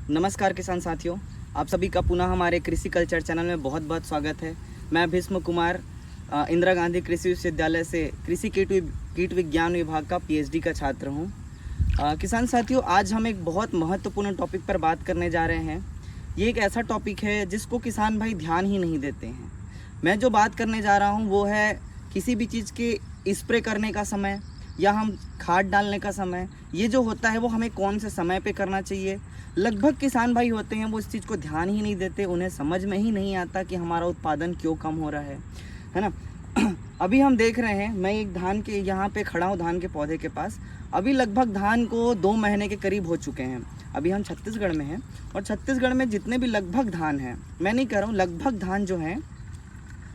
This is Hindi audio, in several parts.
नमस्कार किसान साथियों, आप सभी का पुनः हमारे कृषि कल्चर चैनल में बहुत बहुत स्वागत है। मैं भीष्म कुमार इंदिरा गांधी कृषि विश्वविद्यालय से कृषि कीट विज्ञान विभाग का पीएचडी का छात्र हूं। किसान साथियों, आज हम एक बहुत महत्वपूर्ण टॉपिक पर बात करने जा रहे हैं। ये एक ऐसा टॉपिक है जिसको किसान भाई ध्यान ही नहीं देते हैं। मैं जो बात करने जा रहा हूँ वो है किसी भी चीज़ के स्प्रे करने का समय या हम खाद डालने का समय। ये जो होता है वो हमें कौन से समय पे करना चाहिए। लगभग किसान भाई होते हैं वो इस चीज़ को ध्यान ही नहीं देते, उन्हें समझ में ही नहीं आता कि हमारा उत्पादन क्यों कम हो रहा है ना। अभी हम देख रहे हैं, मैं एक धान के यहाँ पे खड़ा हूँ, धान के पौधे के पास। अभी लगभग धान को 2 महीने के करीब हो चुके हैं। अभी हम छत्तीसगढ़ में हैं और छत्तीसगढ़ में जितने भी लगभग धान हैं, मैं नहीं कह रहा हूँ, लगभग धान जो हैं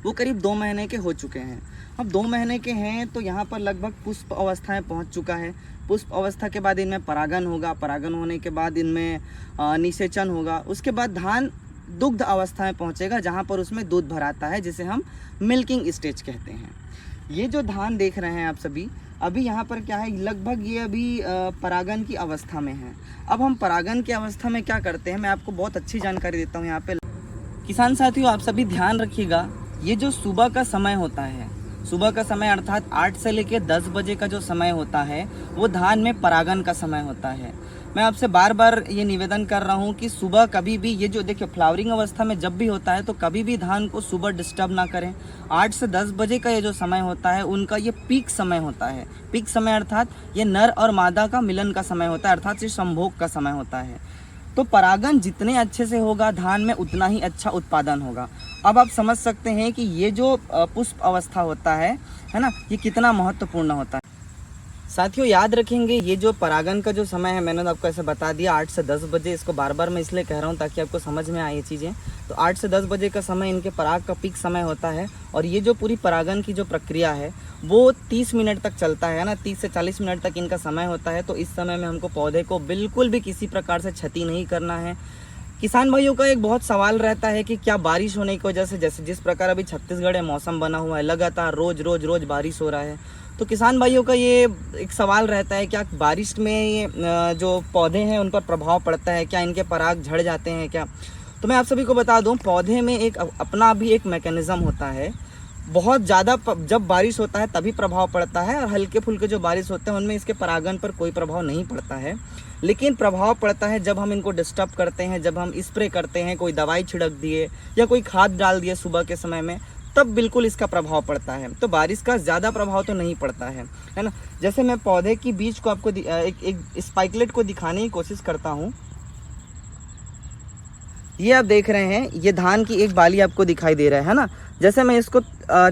वो करीब 2 महीने के हो चुके हैं। अब 2 महीने के हैं तो यहाँ पर लगभग पुष्प अवस्थाएँ पहुँच चुका है। पुष्प अवस्था के बाद इनमें परागन होगा, परागन होने के बाद इनमें निषेचन होगा। उसके बाद धान दुग्ध अवस्था में पहुँचेगा जहाँ पर उसमें दूध भराता है, जिसे हम मिल्किंग स्टेज कहते हैं। ये जो धान देख रहे हैं आप सभी, अभी यहाँ पर क्या है, लगभग ये अभी परागन की अवस्था में है। अब हम परागन की अवस्था में क्या करते हैं, मैं आपको बहुत अच्छी जानकारी देता हूँ यहाँ पे। किसान साथियों, आप सभी ध्यान रखिएगा, ये जो सुबह का समय होता है, सुबह का समय अर्थात 8 से लेकर 10 बजे का जो समय होता है वो धान में परागन का समय होता है। मैं आपसे बार बार ये निवेदन कर रहा हूँ कि सुबह कभी भी, ये जो देखिए फ्लावरिंग अवस्था में जब भी होता है तो कभी भी धान को सुबह डिस्टर्ब ना करें। 8 से 10 बजे का ये जो समय होता है उनका ये पीक समय होता है। पीक समय अर्थात ये नर और मादा का मिलन का समय होता है, अर्थात ये संभोग का समय होता है। तो परागन जितने अच्छे से होगा धान में उतना ही अच्छा उत्पादन होगा। अब आप समझ सकते हैं कि ये जो पुष्प अवस्था होता है ना, ये कितना महत्वपूर्ण होता है। साथियों याद रखेंगे, ये जो परागन का जो समय है, मैंने तो आपको ऐसे बता दिया 8 से 10 बजे। इसको बार बार मैं इसलिए कह रहा हूँ ताकि आपको समझ में आए ये चीज़ें। तो 8 से 10 बजे का समय इनके पराग का पीक समय होता है और ये जो पूरी परागन की जो प्रक्रिया है वो 30 मिनट तक चलता है ना, 30 से 40 मिनट तक इनका समय होता है। तो इस समय में हमको पौधे को बिल्कुल भी किसी प्रकार से क्षति नहीं करना है। किसान भाइयों का एक बहुत सवाल रहता है कि क्या बारिश होने की वजह से, जैसे जिस प्रकार अभी छत्तीसगढ़ में मौसम बना हुआ है, लगातार रोज बारिश हो रहा है, तो किसान भाइयों का ये एक सवाल रहता है क्या बारिश में ये जो पौधे हैं उन पर प्रभाव पड़ता है, क्या इनके पराग झड़ जाते हैं क्या। तो मैं आप सभी को बता दूं, पौधे में एक अपना भी एक मैकेनिज़्म होता है। बहुत ज़्यादा जब बारिश होता है तभी प्रभाव पड़ता है और हल्के फुल्के जो बारिश होते हैं उनमें इसके परागन पर कोई प्रभाव नहीं पड़ता है। लेकिन प्रभाव पड़ता है जब हम इनको डिस्टर्ब करते हैं, जब हम स्प्रे करते हैं, कोई दवाई छिड़क दिए या कोई खाद डाल दिए सुबह के समय में, तब बिल्कुल इसका प्रभाव पड़ता है। तो बारिश का ज़्यादा प्रभाव तो नहीं पड़ता है ना। जैसे मैं पौधे की बीज को आपको एक स्पाइकलेट को दिखाने की कोशिश करता हूँ। ये आप देख रहे हैं, ये धान की एक बाली आपको दिखाई दे रहा है ना। जैसे मैं इसको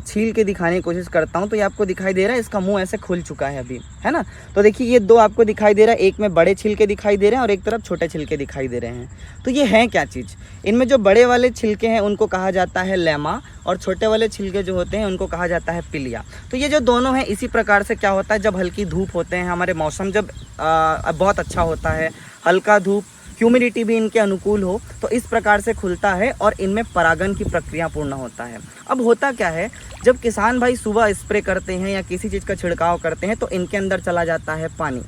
छील के दिखाने की कोशिश करता हूँ तो ये आपको दिखाई दे रहा है, इसका मुंह ऐसे खुल चुका है अभी, है ना। तो देखिए ये 2 आपको दिखाई दे रहा है, एक में बड़े छिलके दिखाई दे रहे हैं और एक तरफ छोटे छिलके दिखाई दे रहे हैं। तो ये है क्या चीज़, इनमें जो बड़े वाले छिलके हैं उनको कहा जाता है लेमा और छोटे वाले छिलके जो होते हैं उनको कहा जाता है पिलिया। तो ये जो दोनों हैं, इसी प्रकार से क्या होता है, जब हल्की धूप होते हैं, हमारे मौसम जब बहुत अच्छा होता है, हल्का धूप, ह्यूमिडिटी भी इनके अनुकूल हो, तो इस प्रकार से खुलता है और इनमें परागन की प्रक्रिया पूर्ण होता है। अब होता क्या है, जब किसान भाई सुबह स्प्रे करते हैं या किसी चीज़ का छिड़काव करते हैं तो इनके अंदर चला जाता है पानी,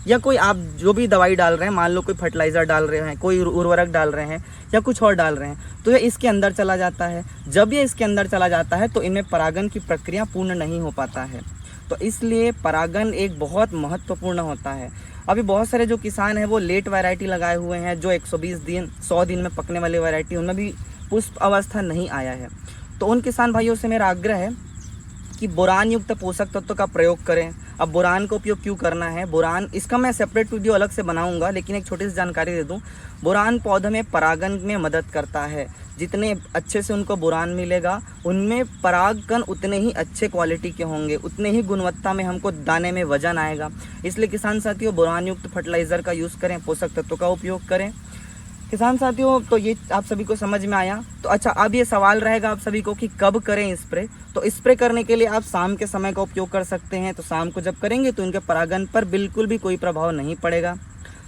या कोई आप जो भी दवाई डाल रहे हैं, मान लो कोई फर्टिलाइज़र डाल रहे हैं, कोई उर्वरक डाल रहे हैं या कुछ और डाल रहे हैं, तो ये इसके अंदर चला जाता है। जब ये इसके अंदर चला जाता है तो इनमें परागन की प्रक्रिया पूर्ण नहीं हो पाता है। तो इसलिए परागन एक बहुत महत्वपूर्ण होता है। अभी बहुत सारे जो किसान हैं वो लेट वैरायटी लगाए हुए हैं, जो 120 दिन 100 दिन में पकने वाली वैरायटी, उनमें भी पुष्प अवस्था नहीं आया है। तो उन किसान भाइयों से मेरा आग्रह है कि बोरान युक्त पोषक तत्व का प्रयोग करें। अब बोरान का उपयोग क्यों करना है, बोरान, इसका मैं सेपरेट वीडियो अलग से बनाऊंगा, लेकिन एक छोटी सी जानकारी दे दूं। बोरान पौधे में परागन में मदद करता है। जितने अच्छे से उनको बोरान मिलेगा, उनमें परागकण उतने ही अच्छे क्वालिटी के होंगे, उतने ही गुणवत्ता में हमको दाने में वजन आएगा। इसलिए किसान साथियों, बोरान युक्त फर्टिलाइज़र का यूज़ करें, पोषक तत्वों का उपयोग करें। किसान साथियों, तो ये आप सभी को समझ में आया। तो अच्छा, अब ये सवाल रहेगा आप सभी को कि कब करें स्प्रे। तो स्प्रे करने के लिए आप शाम के समय का उपयोग कर सकते हैं। तो शाम को जब करेंगे तो इनके परागन पर बिल्कुल भी कोई प्रभाव नहीं पड़ेगा।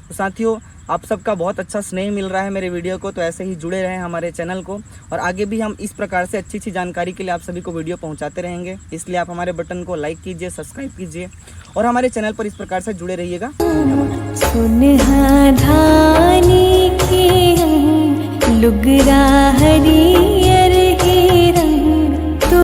तो साथियों, आप सबका बहुत अच्छा स्नेह मिल रहा है मेरे वीडियो को, तो ऐसे ही जुड़े रहें हमारे चैनल को, और आगे भी हम इस प्रकार से अच्छी अच्छी जानकारी के लिए आप सभी को वीडियो पहुंचाते रहेंगे। इसलिए आप हमारे बटन को लाइक कीजिए, सब्सक्राइब कीजिए और हमारे चैनल पर इस प्रकार से जुड़े रहिएगा। धन्यवाद। डुगरा हरी